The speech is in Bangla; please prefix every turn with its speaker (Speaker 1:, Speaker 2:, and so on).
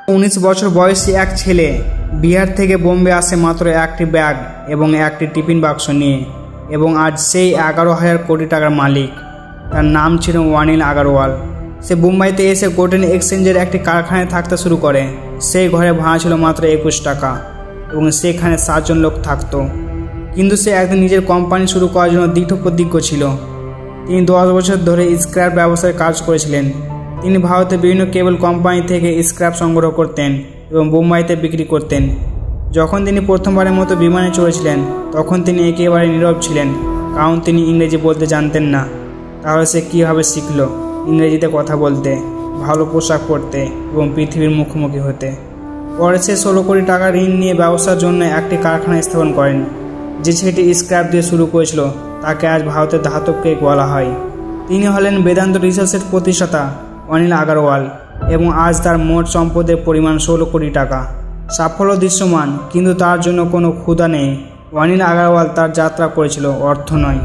Speaker 1: 19 বছর বয়সী এক ছেলে বিহার থেকে বোম্বে আসে মাত্র একটি ব্যাগ এবং একটি টিফিন বাক্স নিয়ে, এবং আজ সেই 11,000 কোটি টাকার মালিক। তার নাম ছিল অনিল আগরওয়াল। সে মুম্বাইতে এসে গোল্ডেন এক্সচেঞ্জের একটি কারখানায় থাকতে শুরু করে। সেই ঘরে ভাড়া ছিল মাত্র 21 টাকা এবং সেখানে 7 জন লোক থাকত। কিন্তু সে একদিন নিজের কোম্পানি শুরু করার জন্য দৃঢ়প্রতিজ্ঞ ছিল। তিনি 10 বছর ধরে স্ক্র্যাপ ব্যবসায় কাজ করেছিলেন। তিনি ভারতের বিভিন্ন কেবল কোম্পানি থেকে স্ক্র্যাপ সংগ্রহ করতেন এবং মুম্বাইতে বিক্রি করতেন। যখন তিনি প্রথমবারের মতো বিমানে চড়েছিলেন তখন তিনি একেবারে নীরব ছিলেন, কারণ তিনি ইংরেজি বলতে জানতেন না। তাহলে সে কীভাবে শিখল ইংরেজিতে কথা বলতে, ভালো পোশাক পরতে এবং পৃথিবীর মুখোমুখি হতে? পরে সে 16 কোটি টাকা ঋণ নিয়ে ব্যবসার জন্য একটি কারখানা স্থাপন করেন। যে ছেলেটি স্ক্র্যাপ দিয়ে শুরু করেছিল তাকে আজ ভারতের ধাতব কেক বলা হয়। তিনি হলেন বেদান্ত রিসার্চের প্রতিষ্ঠাতা অনিল আগরওয়াল এবং আজ তার মোট সম্পদের পরিমাণ 16 কোটি টাকা। সাফল্য দৃশ্যমান, কিন্তু তার জন্য কোনো ক্ষুধা নেই। অনিল আগরওয়াল তার যাত্রা করেছিল অর্থ নয়।